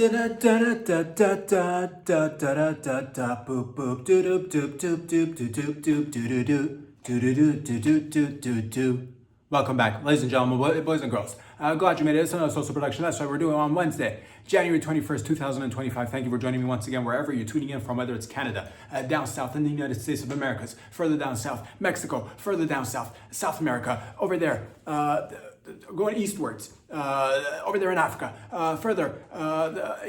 Welcome back, ladies and gentlemen, boys and girls. Glad you made it. It's another social production. That's what we're doing on Wednesday, January 21st, 2025. Thank you for joining me once again, wherever you're tuning in from, whether it's Canada, down south in the United States of Americas, further down south, Mexico, further down south, South America, over there, going eastwards, over there in Africa, further,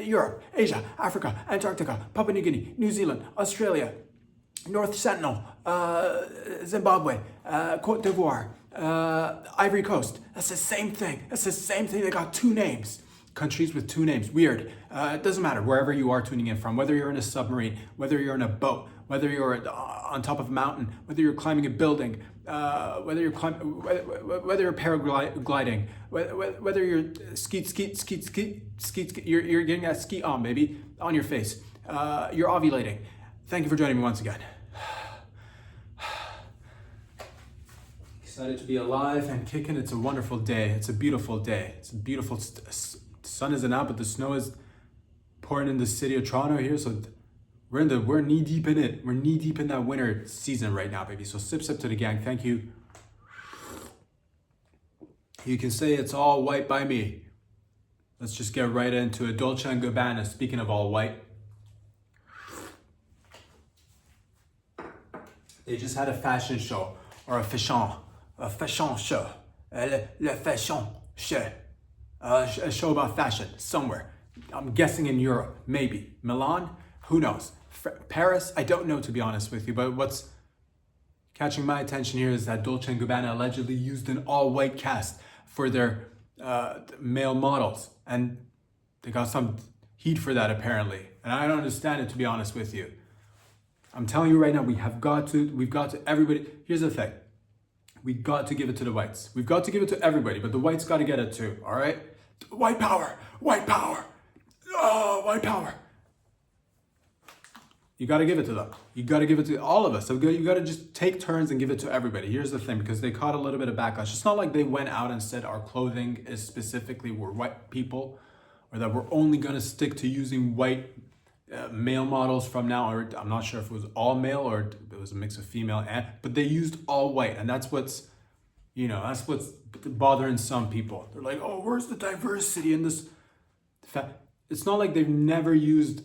Europe, Asia, Africa, Antarctica, Papua New Guinea, New Zealand, Australia, North Sentinel, Zimbabwe, Cote d'Ivoire, Ivory Coast. That's the same thing. That's the same thing. They got two names. Countries with two names. Weird. It doesn't matter wherever you are tuning in from, whether you're in a submarine, whether you're in a boat, whether you're on top of a mountain, whether you're climbing a building, whether you're paragliding, whether you're skeet, you're getting that ski on, baby, on your face. You're ovulating. Thank you for joining me once again. Excited to be alive and kicking. It's a wonderful day. It's a beautiful day. It's a beautiful. Sun isn't out, but the snow is pouring in the city of Toronto here. So we're knee deep in it. We're knee deep in that winter season right now, baby. So sip to the gang. Thank you. You can say it's all white by me. Let's just get right into it. Dolce & Gabbana. Speaking of all white, they just had a fashion show or a fashion show, le fashion show, a show about fashion somewhere. I'm guessing in Europe, maybe Milan, who knows? Paris, I don't know, to be honest with you. But what's catching my attention here is that Dolce & Gabbana allegedly used an all-white cast for their male models, and they got some heat for that apparently. And I don't understand it, to be honest with you. I'm telling you right now, we've got to, everybody, here's the thing. We got to give it to the whites. We've got to give it to everybody, but the whites got to get it too, all right? White power, oh, white power. You got to give it to them. You got to give it to all of us. So you got to just take turns and give it to everybody. Here's the thing, because they caught a little bit of backlash. It's not like they went out and said our clothing is specifically we're white people, or that we're only going to stick to using white male models from now, or I'm not sure if it was all male or it was a mix of female, but they used all white, and that's what's bothering some people. They're like, oh, where's the diversity in this? It's not like they've never used,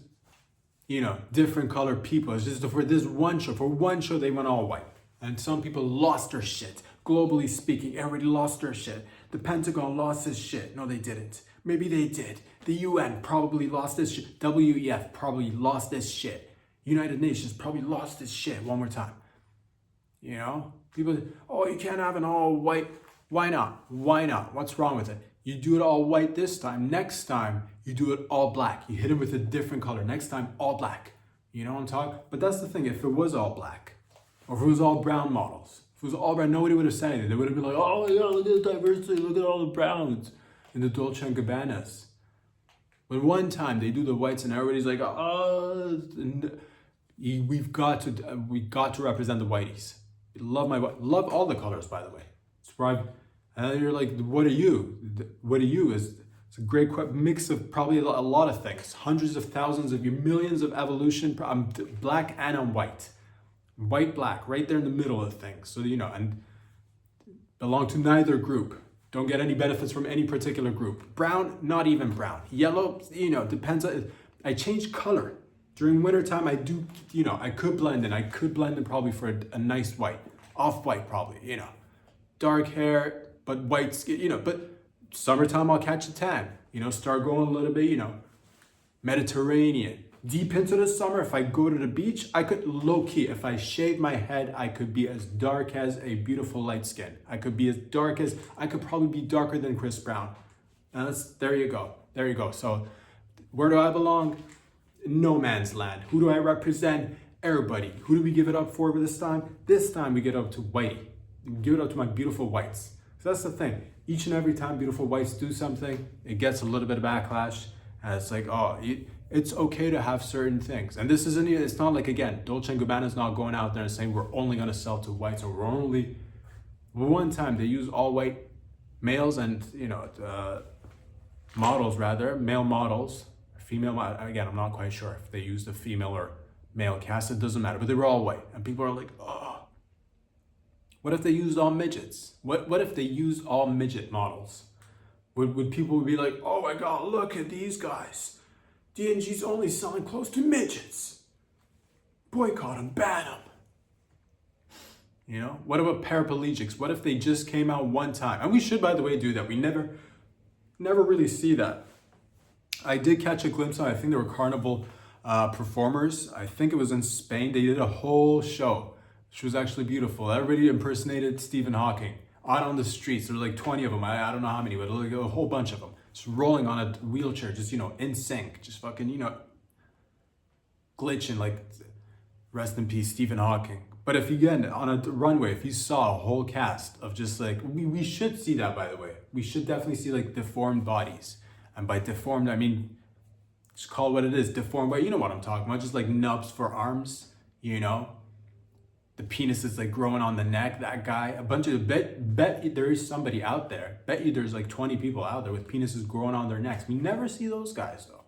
different colored people. It's just for this one show. For one show, they went all white, and some people lost their shit. Globally speaking, everybody lost their shit. The Pentagon lost his shit. No, they didn't. Maybe they did. The UN probably lost this shit. WEF probably lost this shit. United Nations probably lost this shit one more time. People, oh, you can't have an all white. Why not? Why not? What's wrong with it? You do it all white this time. Next time, you do it all black. You hit it with a different color. Next time, all black. You know what I'm talking? But that's the thing. If it was all black, or if it was all brown models, if it was all brown, nobody would have said anything. They would have been like, oh, yeah, look at the diversity. Look at all the browns in the Dolce & Gabbanas. But one time they do the whites and everybody's like, oh, we got to represent the whiteys. Love all the colors, by the way. And you're like, what are you? What are you? It's a great mix of probably a lot of things. Hundreds of thousands of millions of evolution. I'm black and I'm white. White, black, right there in the middle of things. So, and belong to neither group. Don't get any benefits from any particular group. Brown, not even brown. Yellow, depends on, I change color. During wintertime, I do, I could blend in. I could blend in probably for a nice white. Off-white probably, Dark hair, but white skin, but summertime I'll catch a tan. Start going a little bit, Mediterranean. Deep into the summer, if I go to the beach, I could low-key, if I shave my head, I could be as dark as a beautiful light skin. I could probably be darker than Chris Brown. And there you go. So where do I belong? No man's land. Who do I represent? Everybody. Who do we give it up for this time? This time we give it up to whitey. We give it up to my beautiful whites. So that's the thing. Each and every time beautiful whites do something, it gets a little bit of backlash. And it's like, oh, it's okay to have certain things. And it's not like, again, Dolce & Gabbana is not going out there and saying we're only going to sell to whites, or one time they used all white males and, male models, Female, again, I'm not quite sure if they used a female or male cast, it doesn't matter, but they were all white. And people are like, oh, what if they used all midgets? What if they used all midget models? Would people be like, oh my God, look at these guys. D&G's only selling clothes to midgets. Boycott them, ban them. You know, what about paraplegics? What if they just came out one time? And we should, by the way, do that. We never really see that. I did catch a glimpse of, I think there were carnival performers. I think it was in Spain. They did a whole show, which was actually beautiful. Everybody impersonated Stephen Hawking out on the streets. There were like 20 of them. I don't know how many, but like a whole bunch of them. Just rolling on a wheelchair, just, you know, in sync, just fucking, you know, glitching, like, rest in peace, Stephen Hawking. But if you get on a runway, if you saw a whole cast of just like, we should see that, by the way. We should definitely see like deformed bodies. And by deformed, I mean, just call it what it is, deformed, but you know what I'm talking about, just like nubs for arms, you know? The penis is like growing on the neck, that guy, a bunch of, bet there is somebody out there, bet you there's like 20 people out there with penises growing on their necks. We never see those guys though.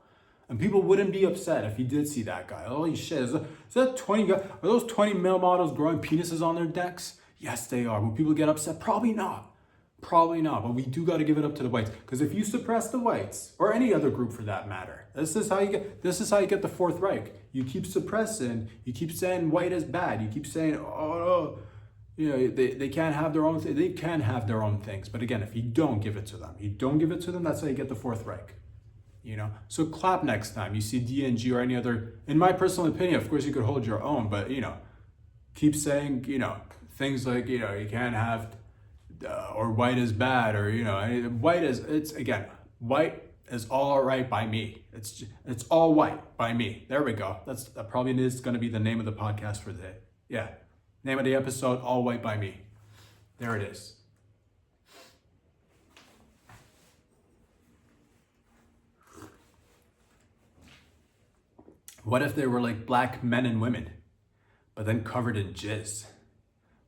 And people wouldn't be upset if you did see that guy. Holy shit, is that 20 guys, are those 20 male models growing penises on their necks? Yes, they are. Will people get upset? Probably not. Probably not, but we do got to give it up to the whites. Because if you suppress the whites, or any other group for that matter, this is how you get the Fourth Reich. You keep suppressing, you keep saying white is bad, you keep saying, oh, you know, they can't have their own they can have their own things. But again, if you don't give it to them, that's how you get the Fourth Reich. You know, so clap next time you see D&G or any other, in my personal opinion, of course you could hold your own, but you know, keep saying, you know, things like, you know, you can't have, or white is bad, or, you know, white is all right by me. It's all white by me. There we go. That probably is going to be the name of the podcast for today. Yeah. Name of the episode, All White by Me. There it is. What if they were like black men and women, but then covered in jizz?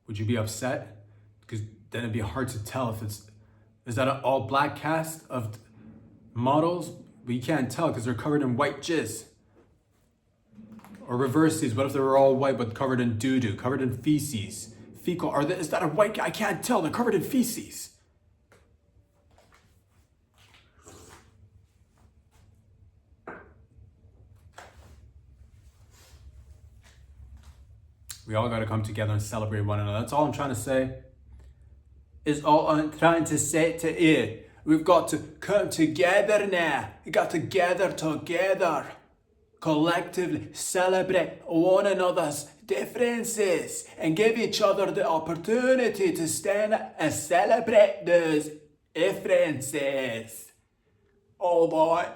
Would you be upset? Because then it'd be hard to tell if is that an all black cast of models? But you can't tell because they're covered in white jizz. Or reverse these, what if they were all white but covered in doo-doo, covered in feces? Fecal, is that a white guy? I can't tell, they're covered in feces. We all got to come together and celebrate one another. That's all I'm trying to say. Is all I'm trying to say to you. We've got to come together now. We got to gather together. Collectively celebrate one another's differences and give each other the opportunity to stand and celebrate those differences. All right.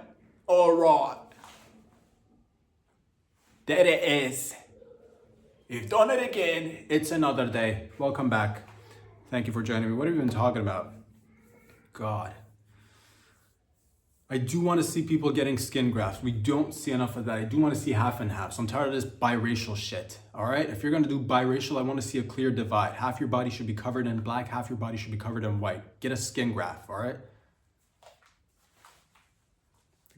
There it is. You've done it again. It's another day. Welcome back. Thank you for joining me. What have you been talking about? God. I do want to see people getting skin grafts. We don't see enough of that. I do want to see half and half. So I'm tired of this biracial shit. All right? If you're going to do biracial, I want to see a clear divide. Half your body should be covered in black. Half your body should be covered in white. Get a skin graft. All right?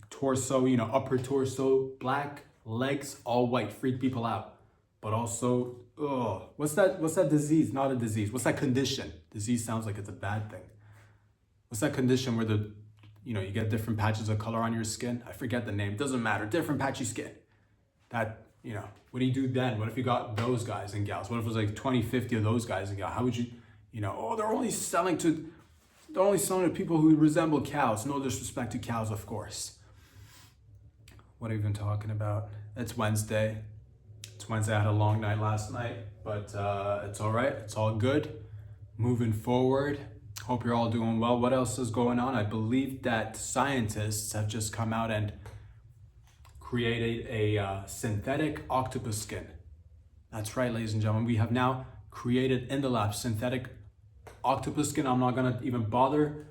Torso, you know, upper torso, black, legs, all white. Freak people out. But also, what's that disease? Not a disease. What's that condition? Disease sounds like it's a bad thing. What's that condition where you get different patches of color on your skin? I forget the name. It doesn't matter. Different patchy skin. That, you know, what do you do then? What if you got those guys and gals? What if it was like 20, 50 of those guys and gals? How would you, they're only selling to people who resemble cows. No disrespect to cows, of course. What have you been talking about? It's Wednesday. I had a long night last night, but it's all right. It's all good. Moving forward. Hope you're all doing well. What else is going on? I believe that scientists have just come out and created a synthetic octopus skin. That's right, ladies and gentlemen. We have now created in the lab synthetic octopus skin. I'm not going to even bother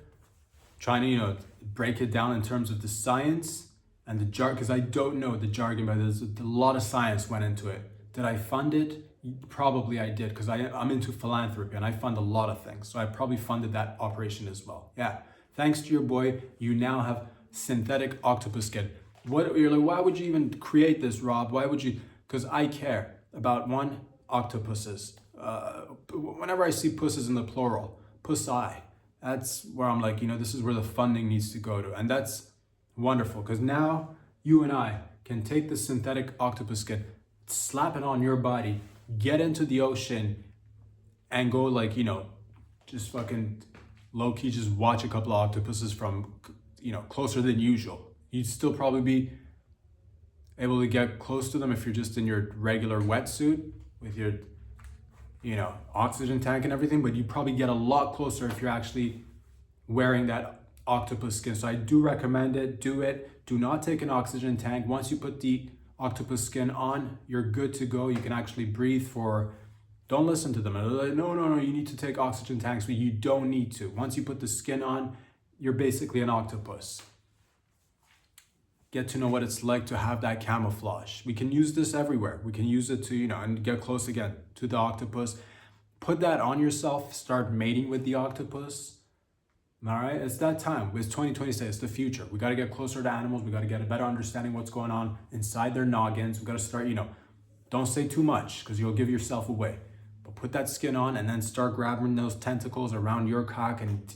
trying to, break it down in terms of the science and the jargon, because I don't know the jargon, but there's a lot of science went into it. Did I fund it? Probably I did, because I'm into philanthropy and I fund a lot of things. So I probably funded that operation as well. Yeah, thanks to your boy, you now have synthetic octopus skin. What you're like, why would you even create this, Rob? Why would you? Because I care about one, octopuses. Whenever I see pusses in the plural, pussi, that's where I'm like, this is where the funding needs to go to. And that's wonderful because now you and I can take the synthetic octopus skin, slap it on your body, get into the ocean and go like, just fucking low key, just watch a couple of octopuses from, closer than usual. You'd still probably be able to get close to them if you're just in your regular wetsuit with your, oxygen tank and everything, but you probably get a lot closer if you're actually wearing that octopus skin. So I do recommend it. Do it. Do not take an oxygen tank. Once you put the octopus skin on, you're good to go. You can actually breathe for, don't listen to them. They're like, no, you need to take oxygen tanks, but you don't need to. Once you put the skin on, you're basically an octopus. Get to know what it's like to have that camouflage. We can use this everywhere. We can use it to, and get close again to the octopus. Put that on yourself. Start mating with the octopus. All right, it's that time. It's 2026. It's the future. We got to get closer to animals. We got to get a better understanding what's going on inside their noggins. We got to start, don't say too much because you'll give yourself away. But put that skin on and then start grabbing those tentacles around your cock and,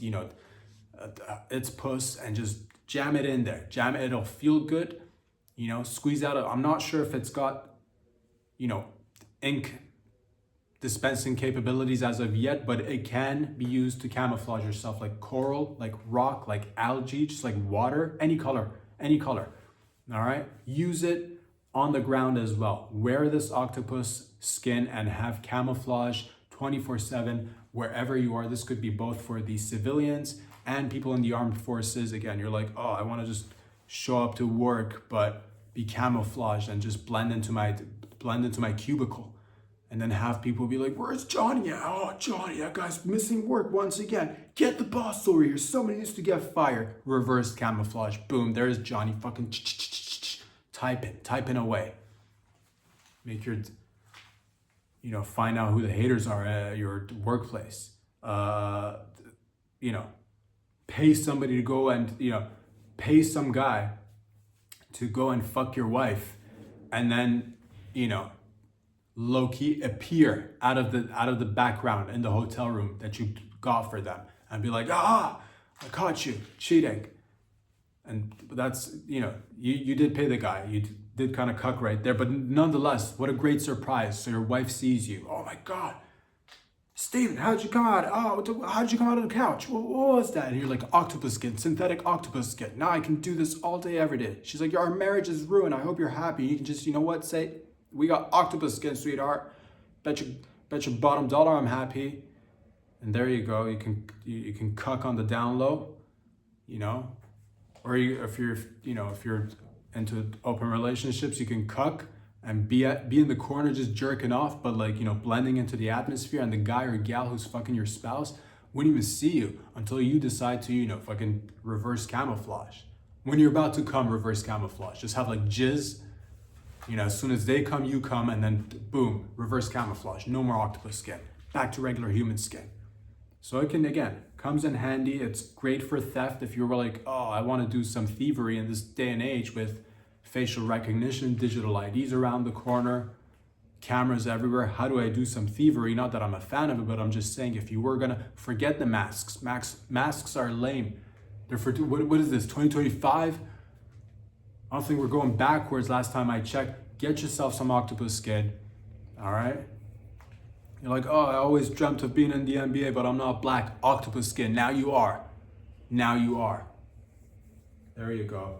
its puss and just jam it in there. Jam it. It'll feel good. Squeeze out. I'm not sure if it's got, ink dispensing capabilities as of yet, but it can be used to camouflage yourself, like coral, like rock, like algae, just like water, any color. All right. Use it on the ground as well. Wear this octopus skin and have camouflage 24/7 wherever you are. This could be both for the civilians and people in the armed forces. Again, you're like, oh, I want to just show up to work, but be camouflaged and just blend into my cubicle. And then have people be like, where's Johnny at? Oh, Johnny, that guy's missing work once again. Get the boss over here. Somebody needs to get fired. Reverse camouflage. Boom, there's Johnny. Fucking typing away. Make your, find out who the haters are at your workplace. Pay somebody to go and, pay some guy to go and fuck your wife. And then, low-key appear out of the background in the hotel room that you got for them and be like, I caught you cheating. And that's, you did pay the guy. You did kind of cuck right there, but nonetheless, what a great surprise. So your wife sees you. Oh my God, Steven, how'd you come out? Oh, how'd you come out of the couch? What was that? And you're like, octopus skin, synthetic octopus skin. Now I can do this all day, every day. She's like, our marriage is ruined. I hope you're happy. You can just, say, we got octopus skin, sweetheart. Bet your bottom dollar I'm happy. And there you go. You can cuck on the down low, or if you're into open relationships, you can cuck and be in the corner just jerking off, but blending into the atmosphere, and the guy or gal who's fucking your spouse wouldn't even see you until you decide to fucking reverse camouflage. When you're about to come, reverse camouflage. Just have jizz. As soon as they come, you come, and then boom, reverse camouflage. No more octopus skin. Back to regular human skin. So it can, again, comes in handy. It's great for theft if you were like, oh, I want to do some thievery in this day and age with facial recognition, digital IDs around the corner, cameras everywhere. How do I do some thievery? Not that I'm a fan of it, but I'm just saying if you were going to forget the masks. Masks are lame. They're for, what is this, 2025? I don't think we're going backwards last time I checked. Get yourself some octopus skin, all right? You're like, oh, I always dreamt of being in the NBA, but I'm not black. Octopus skin, now you are. Now you are. There you go.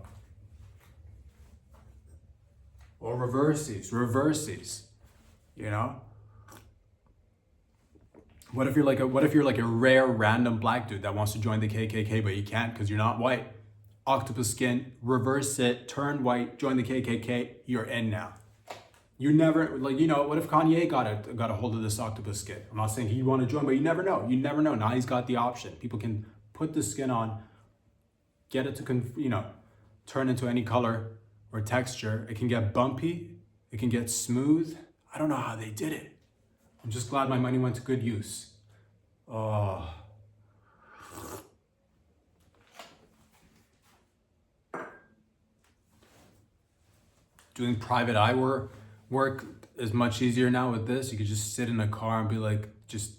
Or reverses. What if you're like a rare random black dude that wants to join the KKK, but you can't because you're not white? Octopus skin, reverse it, turn white, join the KKK, you're in now. You never, what if Kanye got a hold of this octopus skin? I'm not saying he'd want to join, but you never know. Now he's got the option. People can put the skin on, get it to, turn into any color or texture. It can get bumpy, it can get smooth. I don't know how they did it. I'm just glad my money went to good use. Oh. Doing private eye work is much easier now with this. You could just sit in a car and be like, just,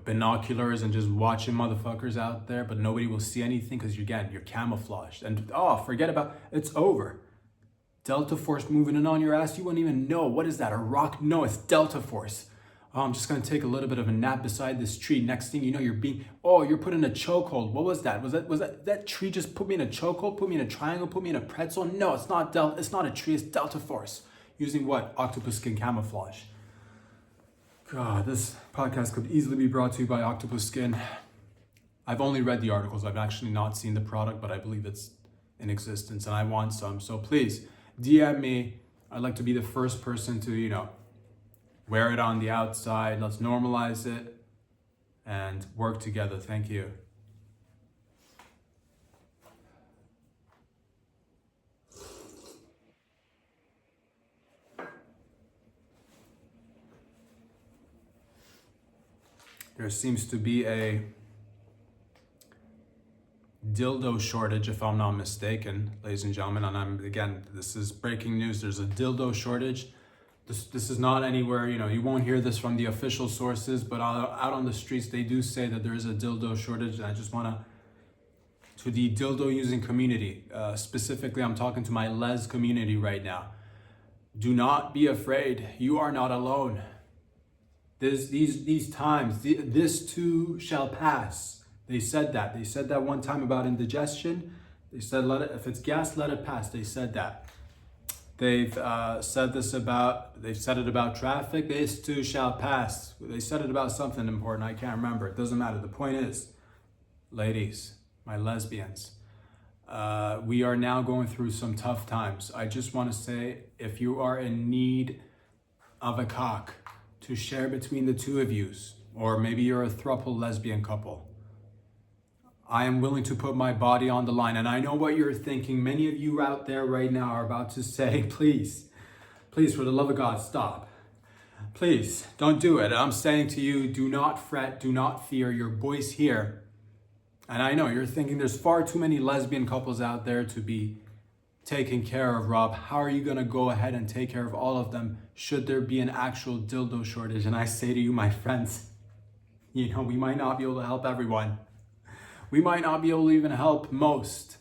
binoculars and just watching motherfuckers out there, but nobody will see anything because you're camouflaged. And forget about it's over. Delta force moving in on your ass, you wouldn't even know. What is that, a rock? No, it's delta force. Oh, I'm just gonna take a little bit of a nap beside this tree. Next thing you know, you're put in a chokehold. What was that? Was that tree just put me in a chokehold, put me in a triangle, put me in a pretzel? No, it's not a tree, it's delta force. Using what? Octopus skin camouflage. God, this podcast could easily be brought to you by Octopus Skin. I've only read the articles. I've actually not seen the product, but I believe it's in existence and I want some. So please DM me. I'd like to be the first person to, wear it on the outside. Let's normalize it and work together. Thank you. There seems to be a dildo shortage, if I'm not mistaken, ladies and gentlemen. And this is breaking news. There's a dildo shortage. This is not anywhere, you won't hear this from the official sources, but out on the streets, they do say that there is a dildo shortage. And I just want to the dildo using community, specifically, I'm talking to my les community right now. Do not be afraid. You are not alone. These times, this too shall pass. They said that. They said that one time about indigestion. They said, if it's gas, let it pass. They said that. They've said it about traffic. This too shall pass. They said it about something important. I can't remember. It doesn't matter. The point is, ladies, my lesbians, we are now going through some tough times. I just want to say, if you are in need of a cock to share between the two of you, or maybe you're a throuple lesbian couple, I am willing to put my body on the line. And I know what you're thinking. Many of you out there right now are about to say, please, for the love of God, stop. Please, don't do it. I'm saying to you, do not fret, do not fear. Your boy's here. And I know you're thinking there's far too many lesbian couples out there to be taken care of, Rob. How are you going to go ahead and take care of all of them should there be an actual dildo shortage? And I say to you, my friends, we might not be able to help everyone. We might not be able to even help most,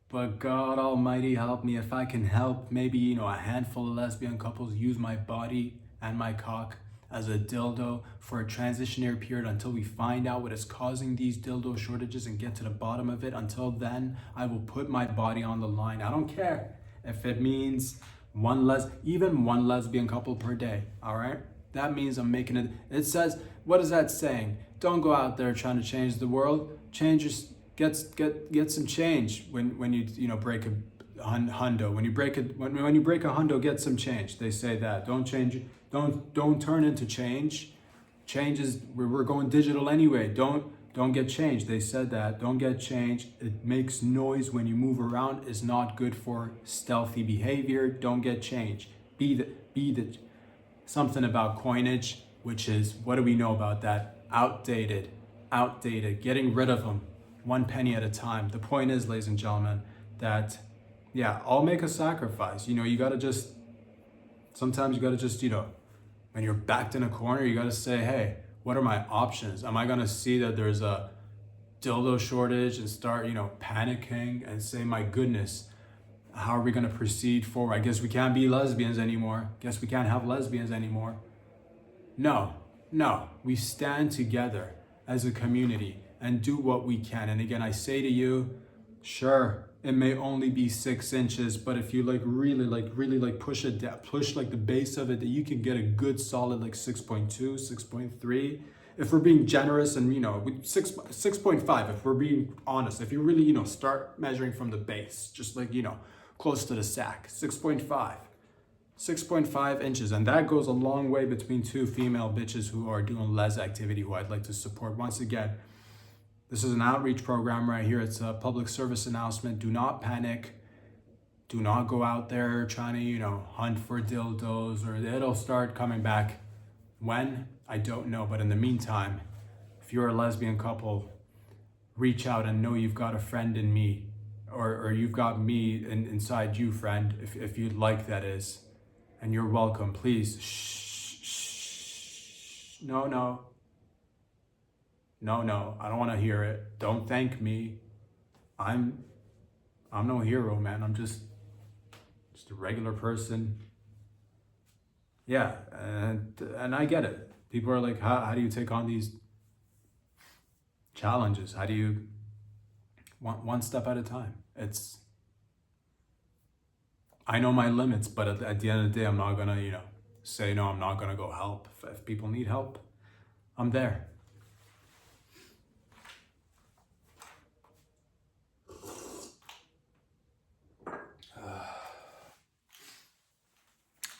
but God Almighty help me if I can help maybe, a handful of lesbian couples use my body and my cock as a dildo for a transitionary period until we find out what is causing these dildo shortages and get to the bottom of it. Until then, I will put my body on the line. I don't care if it means even one lesbian couple per day, all right? That means I'm making it. It says, what is that saying? Don't go out there trying to change the world. Get some change when you break a hundo. When you break a hundo, get some change. They say that. Don't turn into change. Change is we're going digital anyway. Don't get change. They said that. Don't get change. It makes noise when you move around. It's not good for stealthy behavior. Don't get change. Be the something about coinage, which is, what do we know about that? Outdated, getting rid of them 1 penny at a time. The point is, ladies and gentlemen, that, I'll make a sacrifice. Sometimes you gotta just, when you're backed in a corner, you gotta say, hey, what are my options? Am I gonna see that there's a dildo shortage and start, panicking and say, my goodness, how are we gonna proceed forward? I guess we can't be lesbians anymore. Guess we can't have lesbians anymore. No, we stand together as a community and do what we can. And again, I say to you, sure, it may only be 6 inches, but if you really push the base of it, that you can get a good solid 6.2, 6.3. If we're being generous, and 6.5, if we're being honest, if you really, start measuring from the base, just close to the sack, 6.5 inches. And that goes a long way between two female bitches who are doing les activity, who I'd like to support. Once again, this is an outreach program right here. It's a public service announcement. Do not panic. Do not go out there trying to, hunt for dildos, or it'll start coming back. When? I don't know. But in the meantime, if you're a lesbian couple, reach out and know you've got a friend in me. or you've got me inside you, friend, if you'd like, that is, and you're welcome. Please, shh, shh. No, no, no, no. I don't want to hear it. Don't thank me. I'm no hero, man. I'm just a regular person. Yeah, and I get it. People are like, how do you take on these challenges? How do you one step at a time? I know my limits, but at the end of the day, I'm not gonna, say no. I'm not gonna go help. If people need help, I'm there.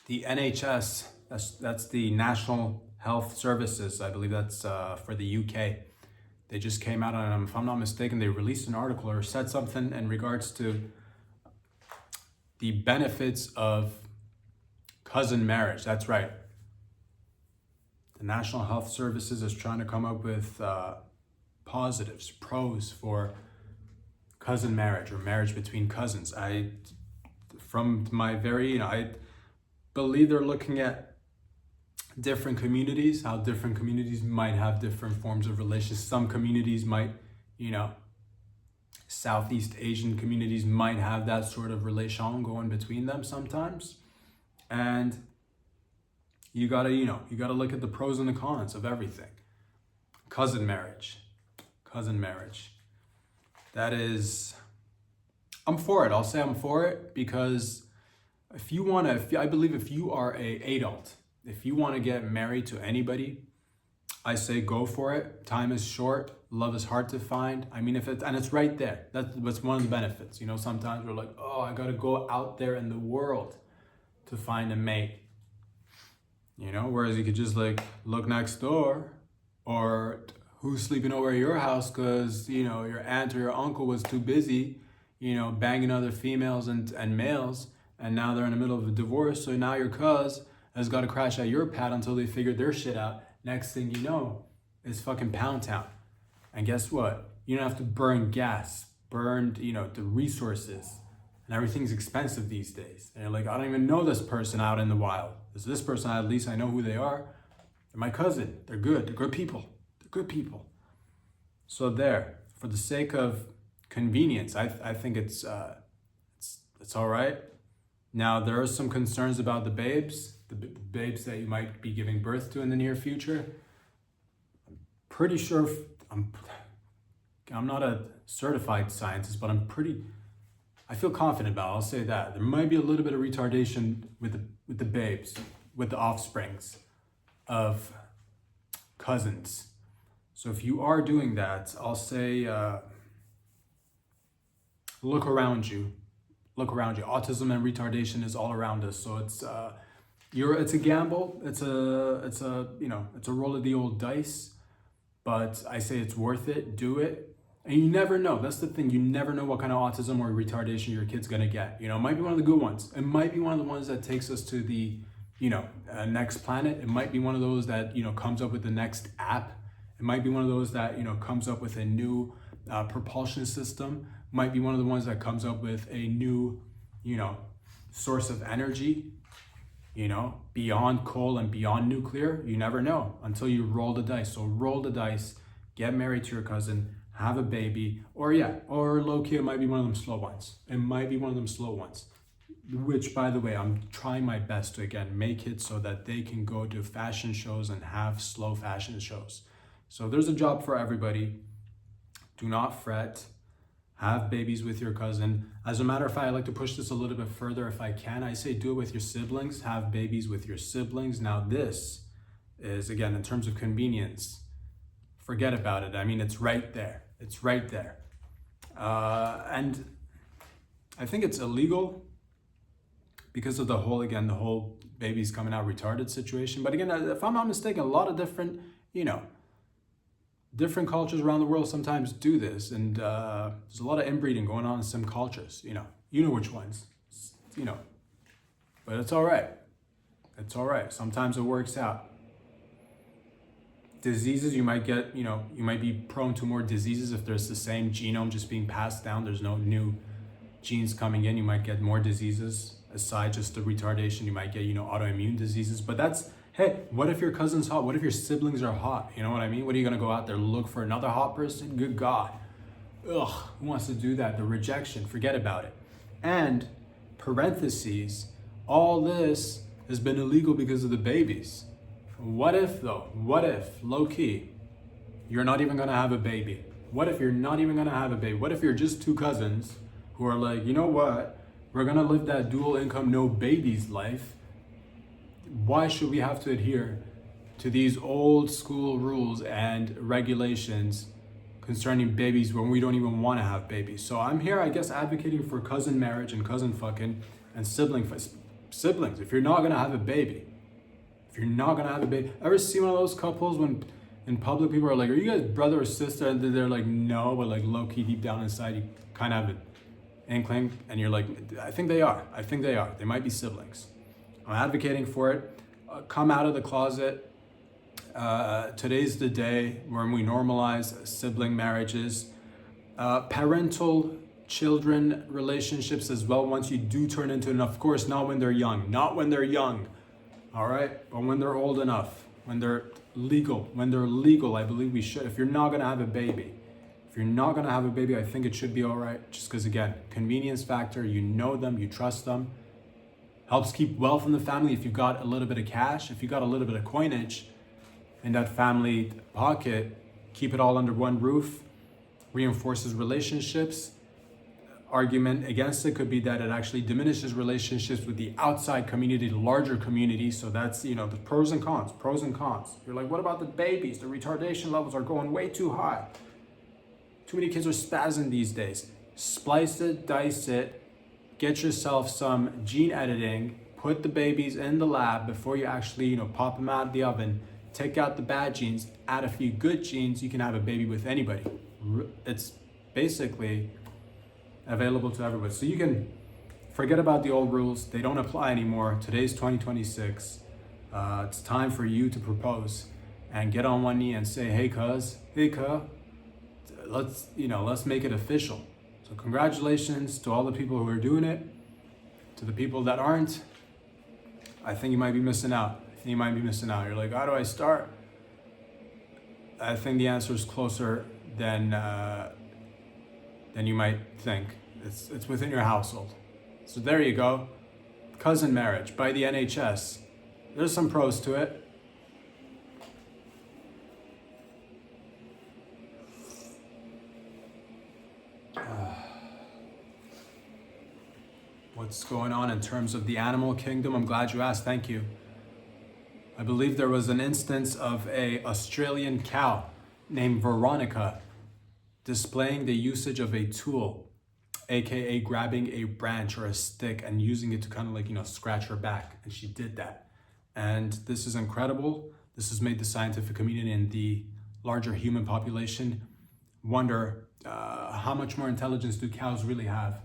The NHS, that's the National Health Services. I believe that's for the UK. They just came out on, if I'm not mistaken, they released an article or said something in regards to the benefits of cousin marriage. That's right. The National Health Services is trying to come up with positives, pros for cousin marriage or marriage between cousins. I believe they're looking at different communities, how different communities might have different forms of relations. Some communities might, Southeast Asian communities might have that sort of relation going between them sometimes. And you gotta look at the pros and the cons of everything. Cousin marriage. That is, I'm for it. I'll say I'm for it because I believe if you are an adult, if you want to get married to anybody, I say go for it. Time is short. Love is hard to find. I mean, it's right there. That's one of the benefits. Sometimes we're like, oh, I got to go out there in the world to find a mate. Whereas you could just look next door, or who's sleeping over at your house because, your aunt or your uncle was too busy, banging other females and males. And now they're in the middle of a divorce. So now your cuz has got to crash at your pad until they figure their shit out. Next thing you know, it's fucking Pound Town. And guess what? You don't have to burn gas, the resources. And everything's expensive these days. And you're like, I don't even know this person out in the wild. This person, at least I know who they are. They're my cousin. They're good. They're good people. So there, for the sake of convenience, I think it's all right. Now, there are some concerns about the babes that you might be giving birth to in the near future. I'm pretty sure, I'm not a certified scientist, but I feel confident about it. I'll say that. There might be a little bit of retardation with the babes, with the offsprings of cousins. So if you are doing that, I'll say, look around you. Autism and retardation is all around us. So it's a gamble. It's a roll of the old dice, but I say it's worth it. Do it. And you never know. That's the thing. You never know what kind of autism or retardation your kid's gonna get. It might be one of the good ones. It might be one of the ones that takes us to the, next planet. It might be one of those that, comes up with the next app. It might be one of those that, comes up with a new propulsion system. Might be one of the ones that comes up with a new, source of energy, beyond coal and beyond nuclear. You never know until you roll the dice. So roll the dice, get married to your cousin, have a baby, or low-key, it might be one of them slow ones. Which, by the way, I'm trying my best to, again, make it so that they can go to fashion shows and have slow fashion shows. So there's a job for everybody. Do not fret. Have babies with your cousin. As a matter of fact, I like to push this a little bit further if I can. I say do it with your siblings. Have babies with your siblings. Now this is, again, in terms of convenience, forget about it. I mean, it's right there. And I think it's illegal because of the whole babies coming out retarded situation. But again, if I'm not mistaken, a lot of different, different cultures around the world sometimes do this, and there's a lot of inbreeding going on in some cultures. You know which ones. But it's all right. Sometimes it works out. Diseases you might get, you might be prone to more diseases if there's the same genome just being passed down. There's no new genes coming in, you might get more diseases. Aside just the retardation, you might get, autoimmune diseases. But that's, hey, what if your cousin's hot? What if your siblings are hot? You know what I mean? What are you gonna go out there look for another hot person? Good God. Ugh, who wants to do that? The rejection, forget about it. And parentheses, all this has been illegal because of the babies. What if though? What if, low key, you're not even gonna have a baby? What if you're not even gonna have a baby? What if you're just two cousins who are like, you know what? We're gonna live that dual income, no babies life. Why should we have to adhere to these old school rules and regulations concerning babies when we don't even wanna have babies? So I'm here, I guess, advocating for cousin marriage and cousin fucking and siblings. If you're not gonna have a baby, ever see one of those couples when in public people are like, are you guys brother or sister? And they're like, no, but like low key deep down inside, you kind of have an inkling and you're like, I think they are. They might be siblings. I'm advocating for it. Come out of the closet. Today's the day when we normalize sibling marriages. Parental children relationships as well, once you do turn into, and of course not when they're young, all right, but when they're old enough, when they're legal, I believe we should. If you're not gonna have a baby, I think it should be all right, just because again, convenience factor, you know them, you trust them, helps keep wealth in the family. If you've got a little bit of cash, if you got a little bit of coinage in that family pocket, keep it all under one roof, reinforces relationships. Argument against it could be that it actually diminishes relationships with the outside community, the larger community. So that's, the pros and cons. You're like, what about the babies? The retardation levels are going way too high. Too many kids are spazzing these days. Splice it, dice it, get yourself some gene editing, put the babies in the lab before you actually, pop them out of the oven, take out the bad genes, add a few good genes, you can have a baby with anybody. It's basically available to everybody. So you can forget about the old rules. They don't apply anymore. Today's 2026. It's time for you to propose and get on one knee and say, hey cuz, let's make it official. So congratulations to all the people who are doing it. To the people that aren't, I think you might be missing out. You're like, how do I start? I think the answer is closer than you might think. It's within your household. So there you go. Cousin marriage by the NHS. There's some pros to it. What's going on in terms of the animal kingdom? I'm glad you asked. Thank you. I believe there was an instance of a Australian cow named Veronica displaying the usage of a tool, aka grabbing a branch or a stick and using it to kind of scratch her back. And she did that. And this is incredible. This has made the scientific community and the larger human population wonder how much more intelligence do cows really have.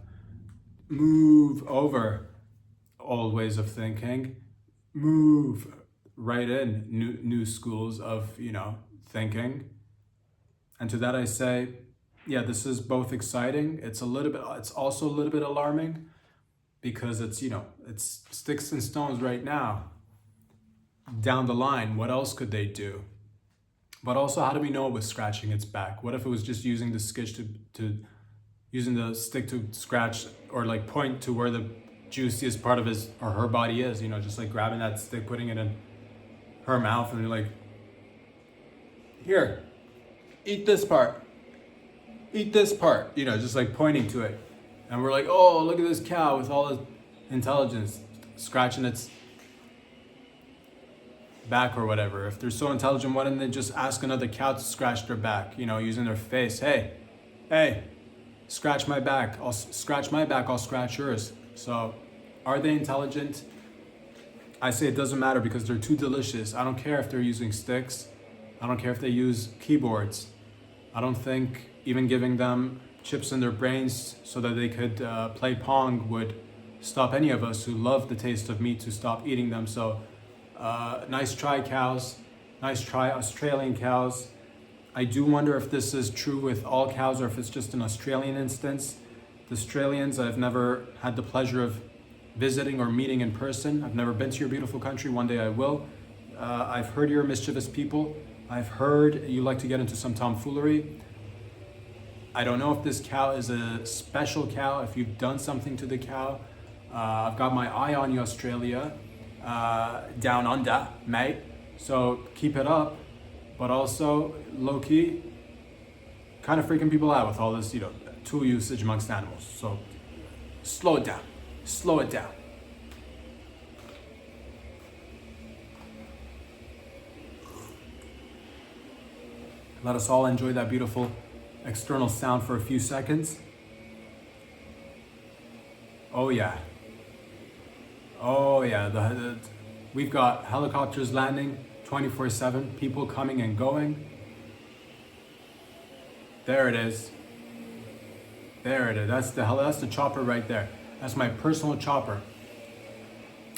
Move over old ways of thinking, move right in new schools of, thinking. And to that I say, yeah, this is both exciting. It's also a little bit alarming because it's sticks and stones right now. Down the line, what else could they do? But also, how do we know it was scratching its back? What if it was just using the using the stick to scratch or point to where the juiciest part of his or her body is, just grabbing that stick, putting it in her mouth, and you're like, here, eat this part, just pointing to it. And we're like, oh, look at this cow with all its intelligence scratching its back or whatever. If they're so intelligent, why didn't they just ask another cow to scratch their back, using their face? Hey, scratch my back, I'll scratch yours. So are they intelligent? I say it doesn't matter because they're too delicious. I don't care if they're using sticks. I don't care if they use keyboards. I don't think even giving them chips in their brains so that they could play Pong would stop any of us who love the taste of meat to stop eating them. So nice try, cows. Nice try, Australian cows. I do wonder if this is true with all cows or if it's just an Australian instance. The Australians I've never had the pleasure of visiting or meeting in person. I've never been to your beautiful country. One day I will. I've heard you're mischievous people. I've heard you like to get into some tomfoolery. I don't know if this cow is a special cow, if you've done something to the cow. I've got my eye on you, Australia, down under, mate. So keep it up, but also low-key, kind of freaking people out with all this, tool usage amongst animals. So slow it down, slow it down. Let us all enjoy that beautiful external sound for a few seconds. Oh yeah. Oh yeah, we've got helicopters landing 24/7, people coming and going. There it is. There it is. That's the chopper right there. That's my personal chopper.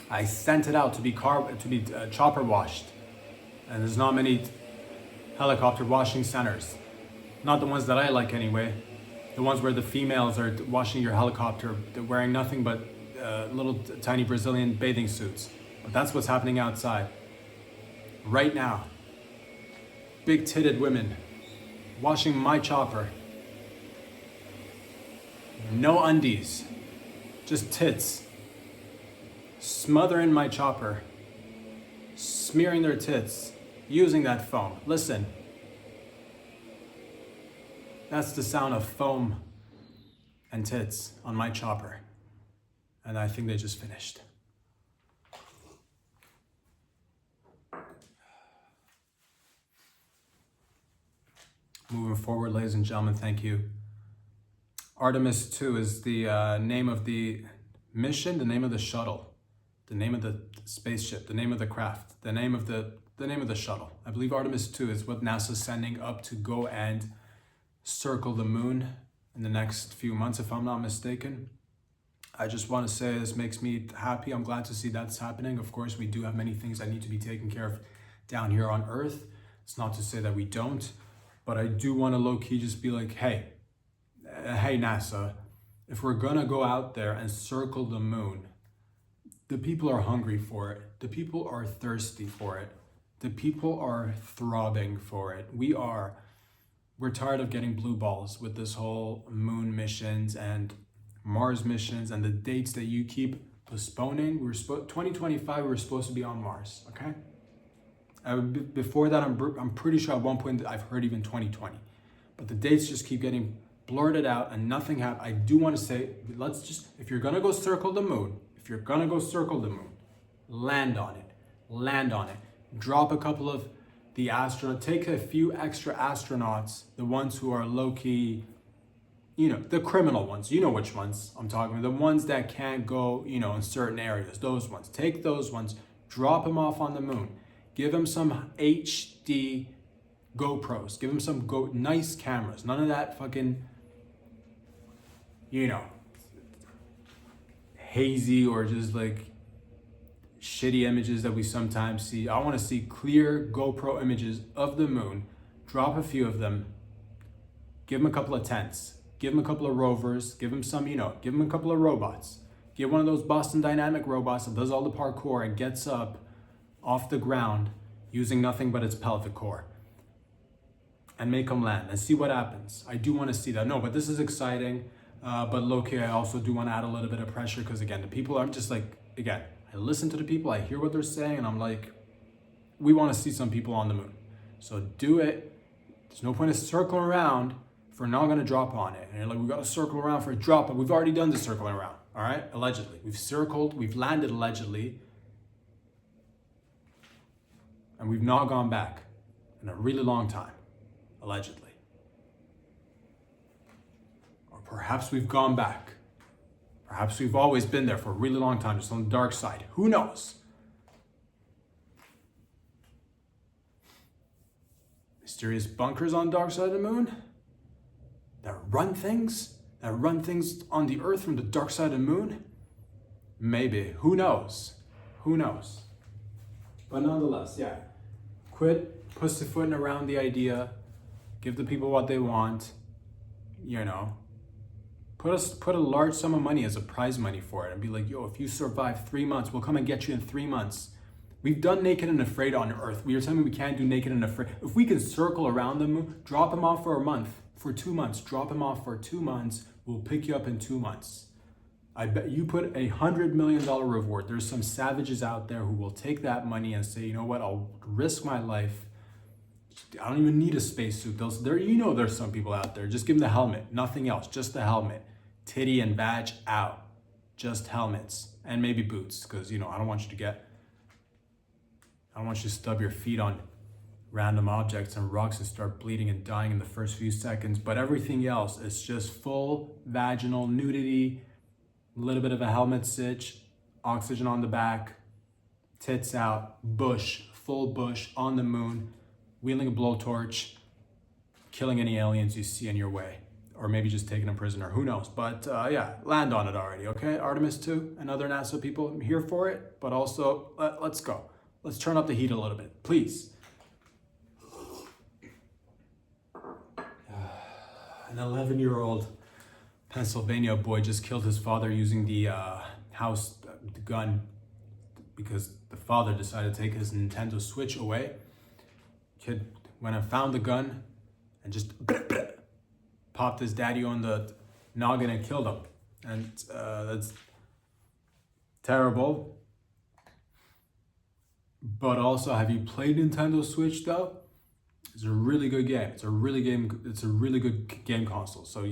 I sent it out to be chopper washed, and there's not many helicopter washing centers. Not the ones that I like anyway. The ones where the females are washing your helicopter. They're wearing nothing but little tiny Brazilian bathing suits. But that's what's happening outside. Right now. Big titted women washing my chopper. No undies. Just tits. Smothering my chopper. Smearing their tits. Using that foam. Listen. That's the sound of foam and tits on my chopper. And I think they just finished. Moving forward, ladies and gentlemen, thank you. Artemis 2 is the name of the mission, the name of the shuttle, the name of the spaceship, the name of the craft, the name of the shuttle. I believe Artemis 2 is what NASA's sending up to go and circle the moon in the next few months, if I'm not mistaken. I just want to say this makes me happy. I'm glad to see that's happening. Of course, we do have many things that need to be taken care of down here on Earth. It's not to say that we don't, but I do want to low-key just be like, hey NASA, if we're gonna go out there and circle the moon, the people are hungry for it. The people are thirsty for it. The people are throbbing for it. We're tired of getting blue balls with this whole moon missions and Mars missions and the dates that you keep postponing. 2025, we were supposed to be on Mars, okay? Before that, I'm pretty sure at one point I've heard even 2020. But the dates just keep getting blurted out and nothing happened. I do want to say, if you're going to go circle the moon, land on it. Drop a couple of the astronauts, take a few extra astronauts, the ones who are low-key, the criminal ones, you know which ones I'm talking about, the ones that can't go, in certain areas, those ones. Take those ones, drop them off on the moon, give them some HD GoPros, give them some nice cameras, none of that fucking, hazy or just like shitty images that we sometimes see. I want to see clear GoPro images of the moon. Drop a few of them. Give them a couple of tents. Give them a couple of rovers. Give them some, give them a couple of robots. Get one of those Boston Dynamic robots that does all the parkour and gets up off the ground using nothing but its pelvic core. And make them land and see what happens. I do want to see that. No, but this is exciting. But low-key, I also do want to add a little bit of pressure because, again, the people are just like, I listen to the people, I hear what they're saying, and I'm like, we want to see some people on the moon. So do it. There's no point of circling around if we're not going to drop on it. And you're like, we got to circle around for a drop, but we've already done the circling around, all right? Allegedly. We've landed allegedly, and we've not gone back in a really long time, allegedly. Or perhaps we've gone back. Perhaps we've always been there for a really long time, just on the dark side. Who knows? Mysterious bunkers on the dark side of the moon that run things on the Earth from the dark side of the moon? Maybe. Who knows? But nonetheless, yeah. Quit pussyfooting Put a large sum of money as a prize money for it and be like, yo, if you survive 3 months, we'll come and get you in 3 months. We've done Naked and Afraid on Earth. We are telling me we can't do Naked and Afraid. If we can circle around them, drop them off for a month, for 2 months, drop them off for 2 months, we'll pick you up in 2 months. I bet you put $100 million reward. There's some savages out there who will take that money and say, you know what, I'll risk my life. I don't even need a spacesuit. There's some people out there. Just give them the helmet, nothing else, just the helmet. Titty and badge out, just helmets and maybe boots, because I don't want you to stub your feet on random objects and rocks and start bleeding and dying in the first few seconds. But everything else is just full vaginal nudity, a little bit of a helmet stitch, oxygen on the back, tits out, bush, full bush on the moon, wielding a blowtorch, killing any aliens you see in your way. Or maybe just taking a prisoner, who knows? But yeah, land on it already, okay? Artemis 2 and other NASA people, I'm here for it, but also, let's go. Let's turn up the heat a little bit, please. An 11-year-old Pennsylvania boy just killed his father using the the gun, because the father decided to take his Nintendo Switch away. Kid went and found the gun and just popped his daddy on the noggin and killed him. And that's terrible. But also, have you played Nintendo Switch though? It's a really good game. It's a really good game console. So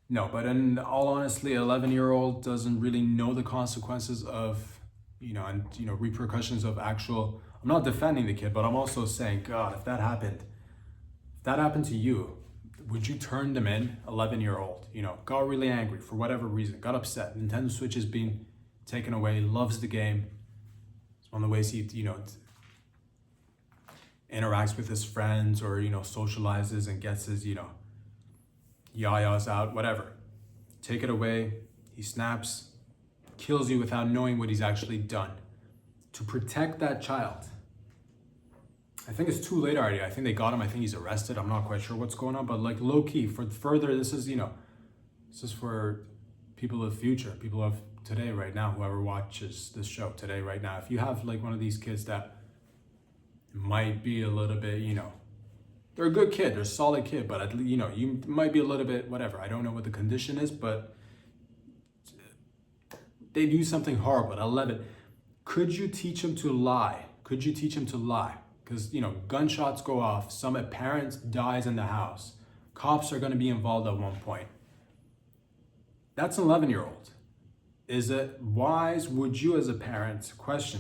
no, but in all honesty, 11-year-old doesn't really know the consequences of, repercussions of actual. I'm not defending the kid, but I'm also saying, God, if that happened to you, would you turn them in? 11-year-old, got really angry for whatever reason, got upset. Nintendo Switch is being taken away, loves the game. It's one of the ways he, interacts with his friends or, socializes and gets his, yayas out, whatever. Take it away, he snaps, kills you without knowing what he's actually done. To protect that child. I think it's too late already. I think they got him. I think he's arrested. I'm not quite sure what's going on, but like low key for further, this is for people of the future, people of today, right now, whoever watches this show today, right now. If you have like one of these kids that might be a little bit, they're a good kid, they're a solid kid, but you might be a little bit, whatever. I don't know what the condition is, but they do something horrible at 11. Could you teach him to lie? Could you teach him to lie? Because, gunshots go off, some parent dies in the house. Cops are going to be involved at one point. That's an 11-year-old. Is it wise, would you as a parent,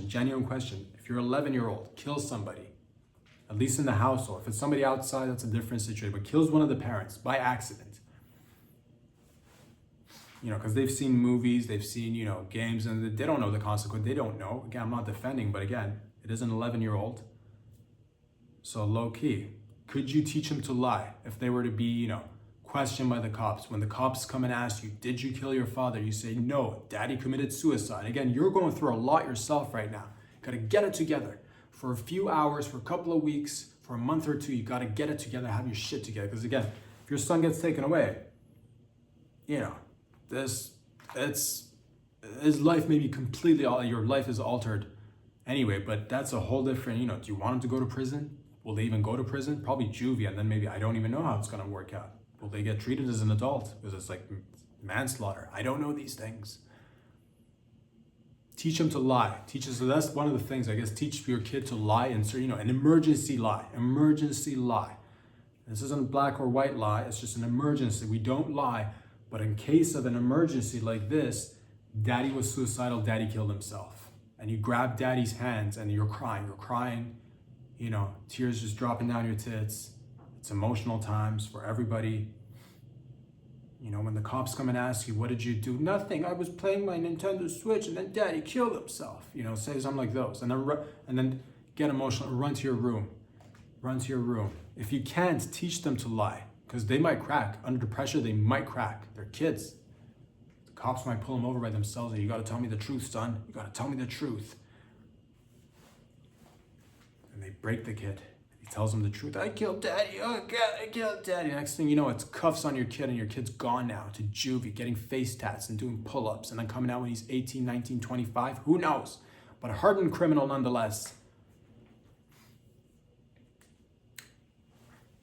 genuine question, if you're 11-year-old, kill somebody, at least in the household. If it's somebody outside, that's a different situation, but kills one of the parents by accident. Because they've seen movies, they've seen, games, and they don't know the consequence. They don't know. Again, I'm not defending, but again, it is an 11-year-old. So low key, could you teach him to lie if they were to be, questioned by the cops? When the cops come and ask you, did you kill your father? You say, no, daddy committed suicide. Again, you're going through a lot yourself right now. You gotta get it together. For a few hours, for a couple of weeks, for a month or two, you gotta get it together, have your shit together. Because again, if your son gets taken away, his life may be your life is altered anyway, but that's a whole different, do you want him to go to prison? Will they even go to prison? Probably juvie, and then maybe, I don't even know how it's gonna work out. Will they get treated as an adult? Because it's like manslaughter. I don't know these things. Teach them to lie. So that's one of the things, I guess, teach your kid to lie and an emergency lie. Emergency lie. This isn't black or white lie, it's just an emergency. We don't lie, but in case of an emergency like this, daddy was suicidal, daddy killed himself. And you grab daddy's hands and you're crying, tears just dropping down your tits. It's emotional times for everybody. When the cops come and ask you, what did you do? Nothing, I was playing my Nintendo Switch and then daddy killed himself. Say something like those. And then get emotional, run to your room. If you can't, teach them to lie, because they might crack. Under pressure, they might crack. They're kids. The cops might pull them over by themselves and you gotta tell me the truth, son. You gotta tell me the truth. And they break the kid. They tells him the truth. I killed daddy. Oh God, I killed daddy. Next thing you know, it's cuffs on your kid and your kid's gone now to juvie, getting face tats and doing pull-ups and then coming out when he's 18, 19, 25. Who knows? But a hardened criminal nonetheless.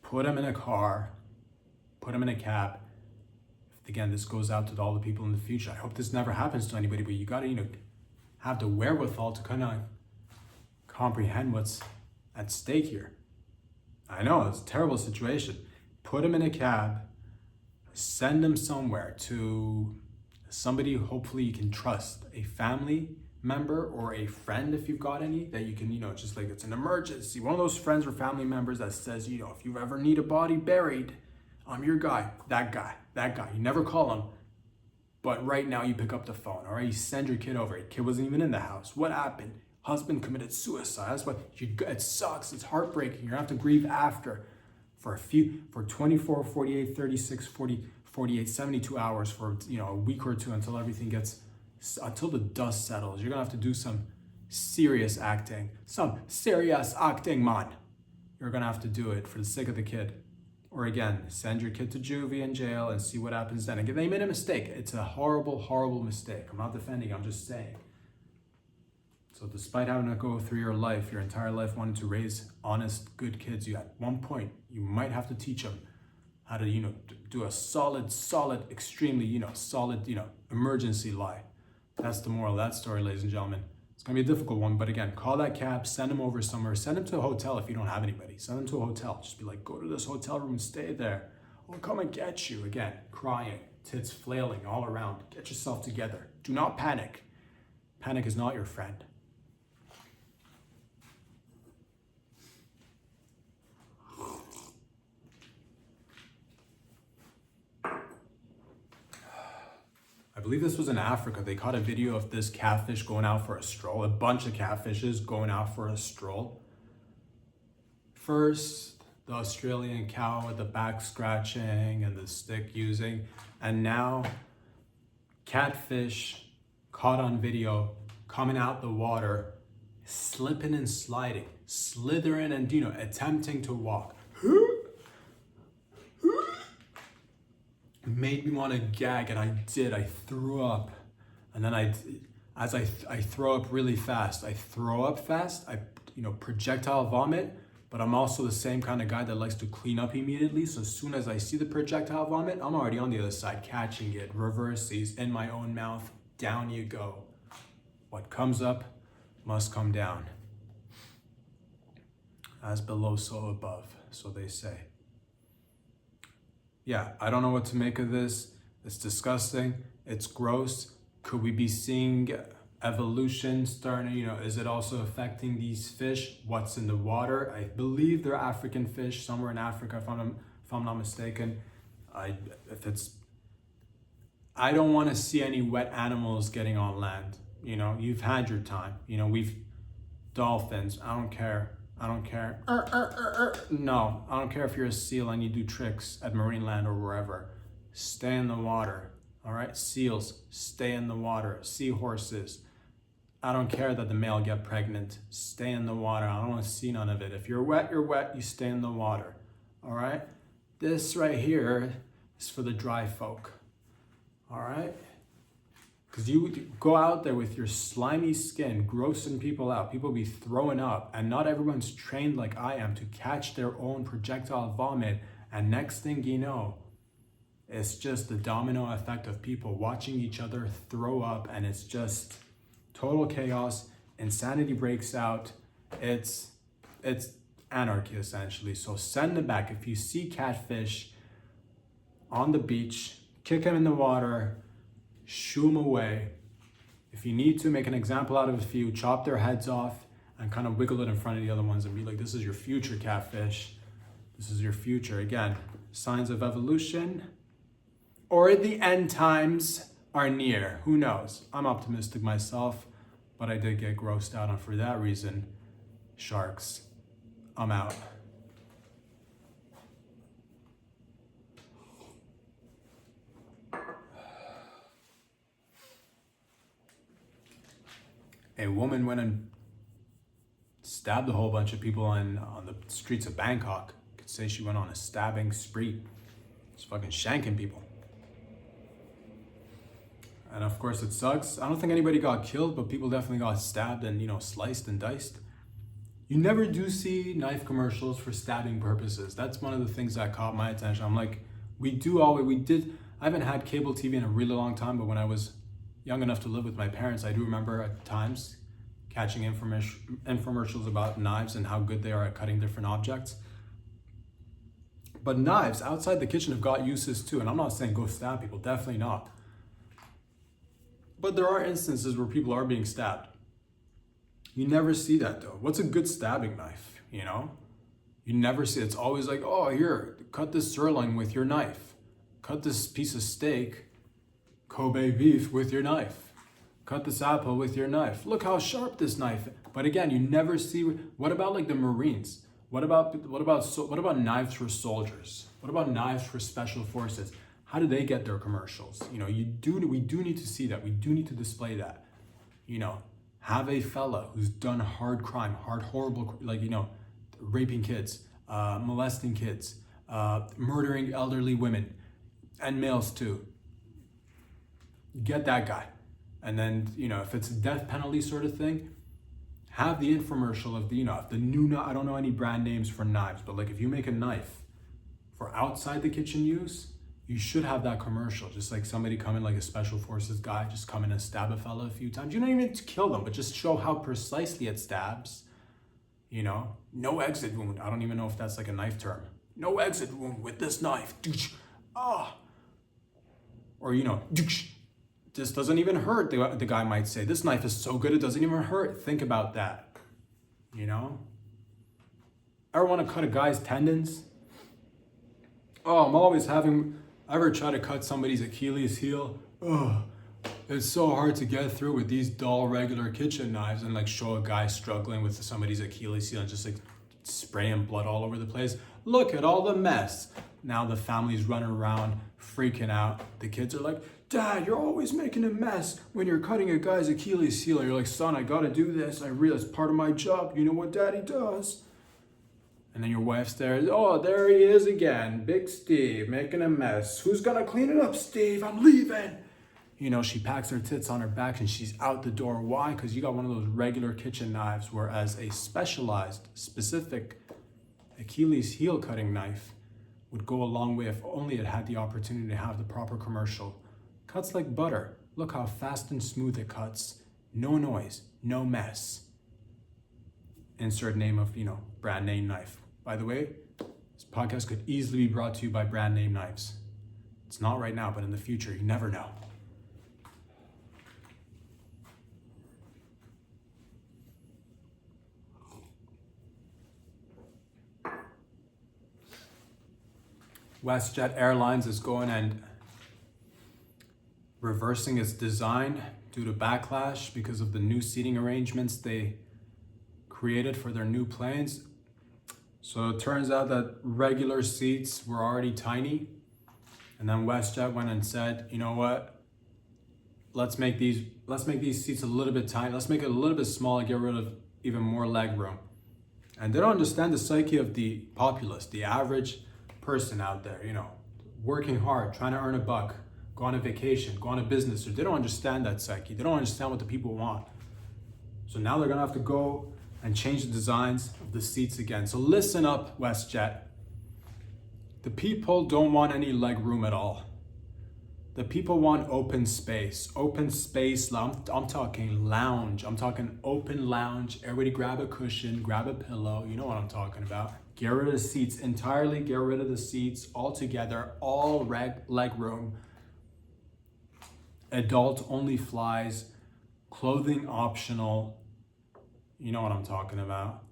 Put him in a car. Put him in a cab. Again, this goes out to all the people in the future. I hope this never happens to anybody, but you got to, have the wherewithal to kind of comprehend what's at stake here. I know, it's a terrible situation. Put him in a cab, send him somewhere to somebody hopefully you can trust, a family member or a friend if you've got any that you can, just like it's an emergency. One of those friends or family members that says, if you ever need a body buried, I'm your guy. That guy. You never call him, but right now you pick up the phone, all right? You send your kid over. Your kid wasn't even in the house. What happened? Husband committed suicide. That's what it sucks. It's heartbreaking. You're gonna have to grieve after for 24, 48, 36, 40, 48, 72 hours for, a week or two until until the dust settles. You're gonna have to do some serious acting. Man. You're gonna have to do it for the sake of the kid. Or again, send your kid to juvie and jail and see what happens then. Again, they made a mistake. It's a horrible, horrible mistake. I'm not defending, I'm just saying. So despite having to go through your entire life wanting to raise honest, good kids, at one point, you might have to teach them how to, do a solid, extremely, solid, emergency lie. That's the moral of that story, ladies and gentlemen. It's gonna be a difficult one, but again, call that cab, send him over somewhere, send him to a hotel if you don't have anybody. Send him to a hotel. Just be like, go to this hotel room, stay there. I'll come and get you. Again, crying, tits flailing all around. Get yourself together. Do not panic. Panic is not your friend. I believe this was in Africa. They caught a video of this catfish going out for a stroll. A bunch of catfishes going out for a stroll. First, the Australian cow with the back scratching and the stick using. And now, catfish caught on video coming out the water, slipping and sliding, slithering and, attempting to walk. Made me want to gag, and I did. I threw up, and then I throw up really fast. I throw up fast. I projectile vomit, but I'm also the same kind of guy that likes to clean up immediately. So as soon as I see the projectile vomit, I'm already on the other side, catching it, reverses in my own mouth. Down you go. What comes up must come down. As below, so above, so they say. Yeah, I don't know what to make of this. It's disgusting. It's gross. Could we be seeing evolution starting? Is it also affecting these fish? What's in the water? I believe they're African fish, somewhere in Africa, if I'm not mistaken. I don't want to see any wet animals getting on land. You've had your time. We've dolphins. I don't care. No, I don't care if you're a seal and you do tricks at Marineland or wherever. Stay in the water, all right? Seals, stay in the water. Seahorses, I don't care that the male get pregnant. Stay in the water. I don't want to see none of it. If you're wet, you're wet. You stay in the water, all right? This right here is for the dry folk, all right? Because you go out there with your slimy skin, grossing people out. People be throwing up, and not everyone's trained like I am to catch their own projectile vomit. And next thing you know, it's just the domino effect of people watching each other throw up, and it's just total chaos. Insanity breaks out. It's anarchy, essentially. So send them back. If you see catfish on the beach, kick them in the water, shoo them away. If you need to, make an example out of a few, chop their heads off and kind of wiggle it in front of the other ones and be like, this is your future, catfish. This is your future. Again, signs of evolution or the end times are near. Who knows? I'm optimistic myself, but I did get grossed out, and for that reason, sharks. I'm out. A woman went and stabbed a whole bunch of people on the streets of Bangkok. Could say she went on a stabbing spree. Just fucking shanking people. And of course it sucks. I don't think anybody got killed, but people definitely got stabbed and, sliced and diced. You never do see knife commercials for stabbing purposes. That's one of the things that caught my attention. I'm like, I haven't had cable TV in a really long time, but when I was young enough to live with my parents, I do remember at times catching infomercials about knives and how good they are at cutting different objects. But knives outside the kitchen have got uses too. And I'm not saying go stab people, definitely not. But there are instances where people are being stabbed. You never see that though. What's a good stabbing knife, You never see it. It's always like, oh, here, cut this sirloin with your knife. Cut this piece of steak, Kobe beef, with your knife. Cut this apple with your knife. Look how sharp this knife is. But again, you never see. What about like the Marines? What about knives for soldiers? What about knives for special forces? How do they get their commercials? We do need to see that. We do need to display that. Have a fella who's done hard crime, horrible, raping kids, molesting kids, murdering elderly women and males too. Get that guy. And then, if it's a death penalty sort of thing, have the infomercial of the new, I don't know any brand names for knives, but like if you make a knife for outside the kitchen use, you should have that commercial. Just like somebody come in, like a special forces guy, just come in and stab a fella a few times. You don't even need to kill them, but just show how precisely it stabs. No exit wound. I don't even know if that's like a knife term. No exit wound with this knife. Ah. Or, this doesn't even hurt, the guy might say. This knife is so good, it doesn't even hurt. Think about that, Ever want to cut a guy's tendons? Oh, I'm always ever try to cut somebody's Achilles heel? Oh, it's so hard to get through with these dull regular kitchen knives and like show a guy struggling with somebody's Achilles heel and just like spraying blood all over the place. Look at all the mess. Now the family's running around freaking out. The kids are like, Dad, you're always making a mess when you're cutting a guy's Achilles heel. And you're like, son, I gotta do this. I realize it's part of my job. You know what daddy does? And then your wife's there. Oh, there he is again. Big Steve making a mess. Who's gonna clean it up, Steve? I'm leaving. She packs her tits on her back and she's out the door. Why? Because you got one of those regular kitchen knives, whereas a specialized, specific Achilles heel cutting knife would go a long way if only it had the opportunity to have the proper commercial. Cuts like butter. Look how fast and smooth it cuts. No noise, no mess. Insert name of, brand name knife. By the way, this podcast could easily be brought to you by brand name knives. It's not right now, but in the future, you never know. WestJet Airlines is going and reversing its design due to backlash because of the new seating arrangements they created for their new planes. So it turns out that regular seats were already tiny, and then WestJet went and said, you know what? Let's make these seats a little bit tiny. Let's make it a little bit smaller, get rid of even more leg room. And they don't understand the psyche of the populace, the average person out there, working hard, trying to earn a buck, go on a vacation, go on a business. They don't understand that psyche. They don't understand what the people want. So now they're gonna have to go and change the designs of the seats again. So listen up, WestJet. The people don't want any leg room at all. The people want open space. Open space, I'm talking lounge. I'm talking open lounge. Everybody grab a cushion, grab a pillow. You know what I'm talking about. Get rid of the seats entirely. Get rid of the seats altogether. All leg room. Adult only flies. Clothing optional. You know what I'm talking about.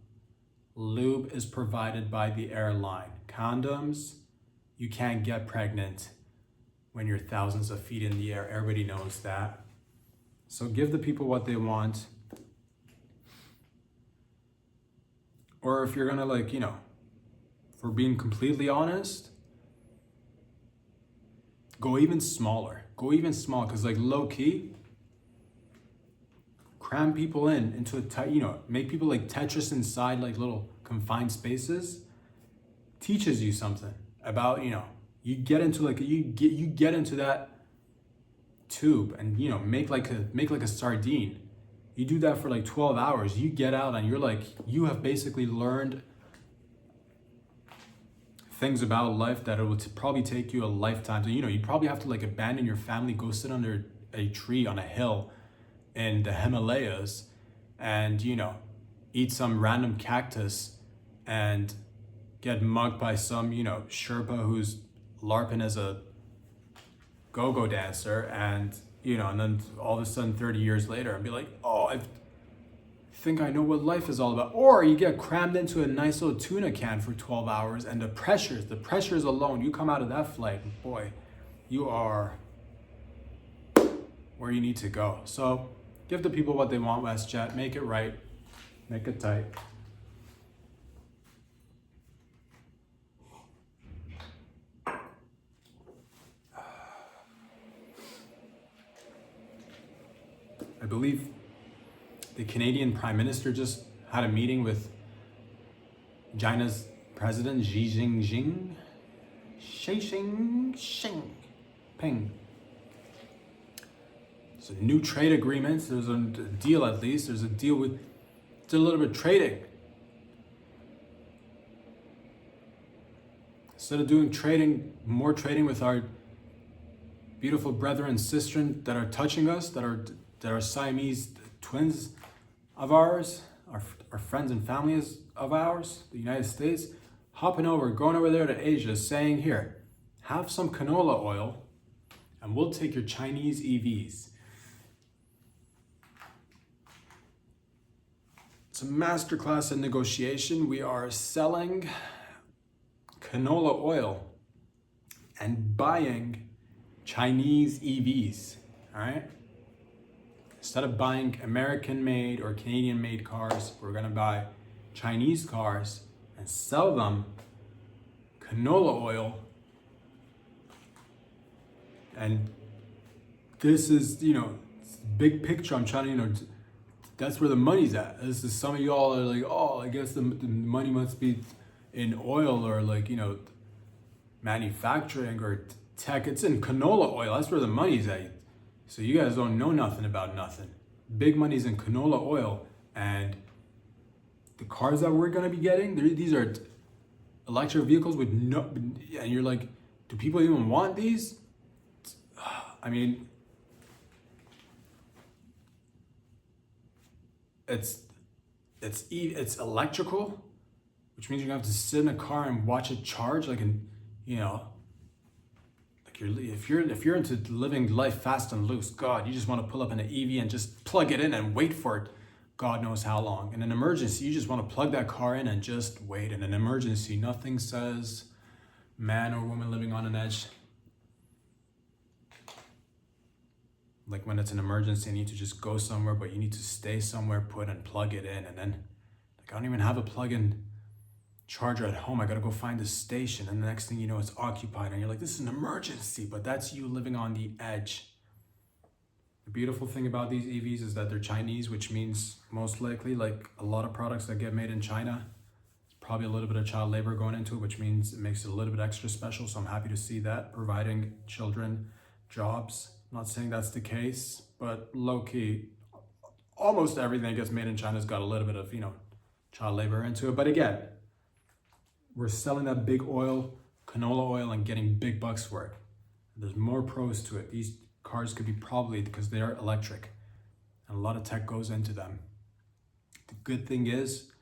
Lube is provided by the airline. Condoms, you can't get pregnant when you're thousands of feet in the air. Everybody knows that. So give the people what they want. Or if you're gonna for being completely honest, go even smaller. Go even small, because low key, cram people into a tight, make people like Tetris inside like little confined spaces, teaches you something about, you get into like you get into that tube and make like a sardine. You do that for like 12 hours, you get out and you're like, you have basically learned things about life that it would probably take you a lifetime. So you probably have to like abandon your family, go sit under a tree on a hill in the Himalayas and eat some random cactus and get mugged by some Sherpa who's LARPing as a go-go dancer, and and then all of a sudden 30 years later and be like, oh, I think I know what life is all about. Or you get crammed into a nice little tuna can for 12 hours and the pressures alone, you come out of that flight, boy, you are where you need to go. So give the people what they want, WestJet. Make it right, make it tight. I believe the Canadian Prime Minister just had a meeting with China's President Xi Jinping. So new trade agreements, there's a deal at least, there's a deal with, it's a little bit of trading. Instead of doing more trading with our beautiful brethren and sisters that are touching us, that are Siamese twins of ours, our friends and families of ours, the United States, going over there to Asia, saying, here, have some canola oil and we'll take your Chinese EVs. It's a masterclass in negotiation. We are selling canola oil and buying Chinese EVs, all right? Instead of buying American-made or Canadian-made cars, we're gonna buy Chinese cars and sell them canola oil. And this is, big picture. I'm trying to, that's where the money's at. This is, some of y'all are like, oh, I guess the money must be in oil or like, manufacturing or tech. It's in canola oil. That's where the money's at. So you guys don't know nothing about nothing. Big money's in canola oil, and the cars that we're gonna be getting, these are electric vehicles with no, and you're like, do people even want these? I mean, it's electrical, which means you're gonna have to sit in a car and watch it charge, like if you're into living life fast and loose, God, you just want to pull up in an EV and just plug it in and wait for it, God knows how long. In an emergency, you just want to plug that car in and just wait. In an emergency, nothing says man or woman living on an edge. Like when it's an emergency, you need to just go somewhere, but you need to stay somewhere put and plug it in. And then, like, I don't even have a plug-in charger at home. I gotta go find a station, and the next thing you know, it's occupied, and you're like, this is an emergency, but that's you living on the edge. The beautiful thing about these EVs is that they're Chinese, which means most likely, like a lot of products that get made in China, probably a little bit of child labor going into it, which means it makes it a little bit extra special. So I'm happy to see that, providing children jobs. I'm not saying that's the case, but low-key, almost everything that gets made in China's got a little bit of, child labor into it. But again, we're selling that big oil, canola oil, and getting big bucks for it. There's more pros to it. These cars could be probably, because they are electric, and a lot of tech goes into them. The good thing is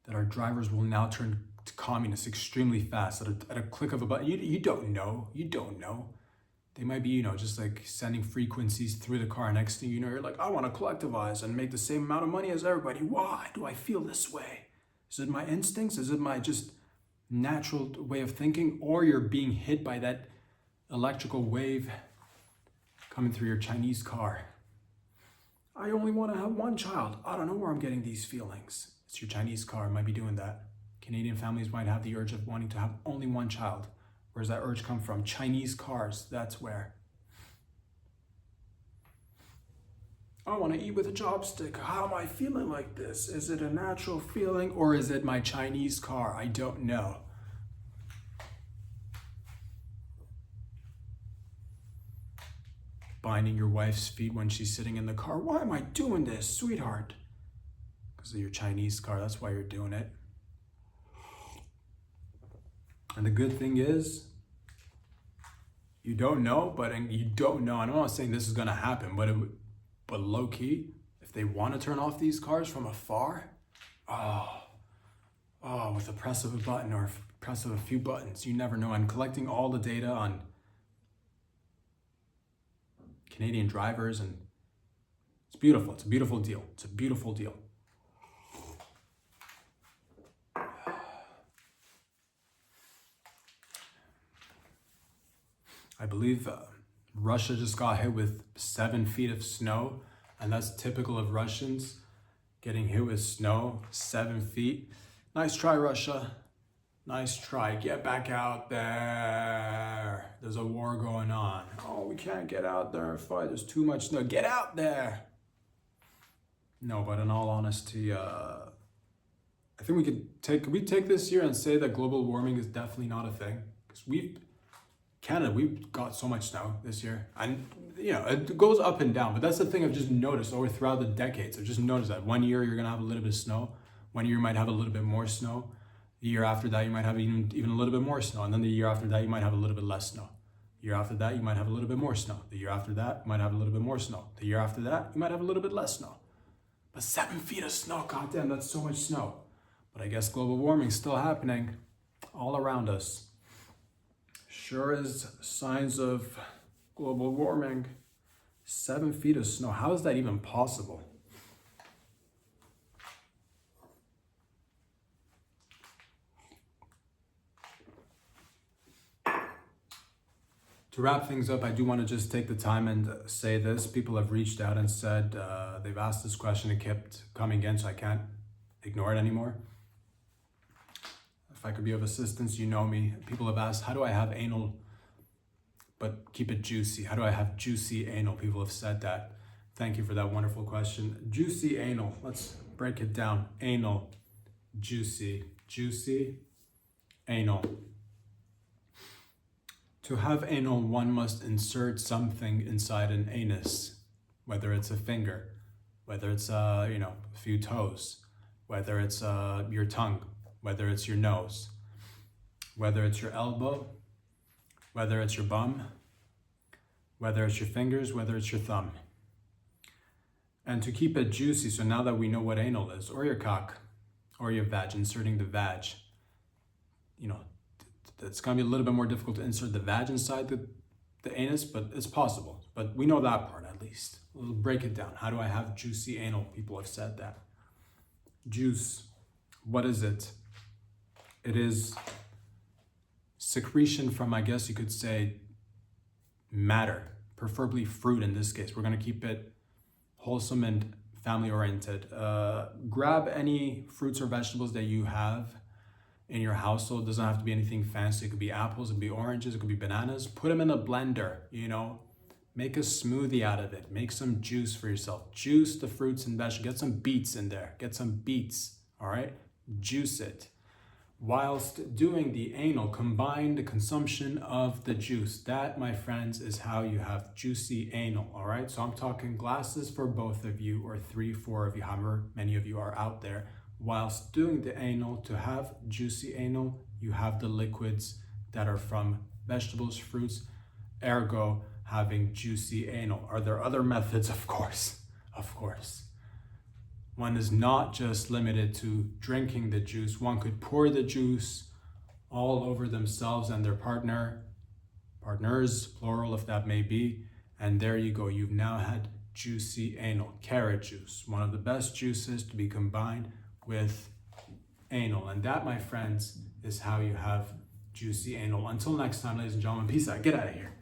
that our drivers will now turn to communists extremely fast at a click of a button. You don't know. They might be, just like sending frequencies through the car. Next thing you know, you're like, I want to collectivize and make the same amount of money as everybody. Why do I feel this way? Is it my instincts? Is it my just natural way of thinking? Or you're being hit by that electrical wave coming through your Chinese car. I only want to have one child. I don't know where I'm getting these feelings. It's your Chinese car. It might be doing that. Canadian families might have the urge of wanting to have only one child. Where does that urge come from? Chinese cars, that's where. I want to eat with a chopstick. How am I feeling like this? Is it a natural feeling or is it my Chinese car? I don't know. Binding your wife's feet when she's sitting in the car. Why am I doing this, sweetheart? Because of your Chinese car. That's why you're doing it. And the good thing is, you don't know, but you don't know. And I'm not saying this is going to happen, but low key, if they want to turn off these cars from afar, with the press of a button or press of a few buttons, you never know. And collecting all the data on Canadian drivers, and it's beautiful. It's a beautiful deal. It's a beautiful deal. I believe Russia just got hit with 7 feet of snow, and that's typical of Russians, getting hit with snow, 7 feet. Nice try, Russia. Nice try. Get back out there. There's a war going on. Oh, we can't get out there and fight. There's too much snow. Get out there. No, but in all honesty, I think we could take this year and say that global warming is definitely not a thing, because we've got so much snow this year, and it goes up and down, but that's the thing I've just noticed over throughout the decades. I've just noticed that one year you're gonna have a little bit of snow, one year you might have a little bit more snow, the year after that you might have even a little bit more snow, and then the year after that you might have a little bit less snow. The year after that you might have a little bit more snow. The year after that you might have a little bit more snow. The year after that you might have a little bit less snow. But 7 feet of snow, goddamn, that's so much snow. But I guess global warming's still happening all around us. Sure is signs of global warming. 7 feet of snow. How is that even possible? To wrap things up, I do want to just take the time and say this. People have reached out and said they've asked this question. It kept coming in, so I can't ignore it anymore. If I could be of assistance, you know me. People have asked, how do I have anal, but keep it juicy? How do I have juicy anal? People have said that. Thank you for that wonderful question. Juicy anal. Let's break it down. Anal, juicy, juicy, anal. To have anal, one must insert something inside an anus, whether it's a finger, whether it's a few toes, whether it's your tongue, whether it's your nose, whether it's your elbow, whether it's your bum, whether it's your fingers, whether it's your thumb. And to keep it juicy, so now that we know what anal is, or your cock, or your vag, inserting the vag, it's going to be a little bit more difficult to insert the vag inside the anus, but it's possible. But we know that part at least. We'll break it down. How do I have juicy anal? People have said that. Juice, what is it? It is secretion from, I guess you could say, matter, preferably fruit in this case. We're going to keep it wholesome and family-oriented. Grab any fruits or vegetables that you have in your household. It doesn't have to be anything fancy. It could be apples, it could be oranges, it could be bananas. Put them in a blender, Make a smoothie out of it. Make some juice for yourself. Juice the fruits and vegetables. Get some beets in there. Get some beets, all right? Juice it. Whilst doing the anal, combine the consumption of the juice. That, my friends, is how you have juicy anal, all right? So I'm talking glasses for both of you, or 3, 4 of you, however many of you are out there. Whilst doing the anal, to have juicy anal, you have the liquids that are from vegetables, fruits, ergo having juicy anal. Are there other methods? Of course, of course. One is not just limited to drinking the juice. One could pour the juice all over themselves and their partners, plural if that may be, and there you go. You've now had juicy anal. Carrot juice, one of the best juices to be combined with anal. And that, my friends, is how you have juicy anal. Until next time, ladies and gentlemen, peace out. Get out of here.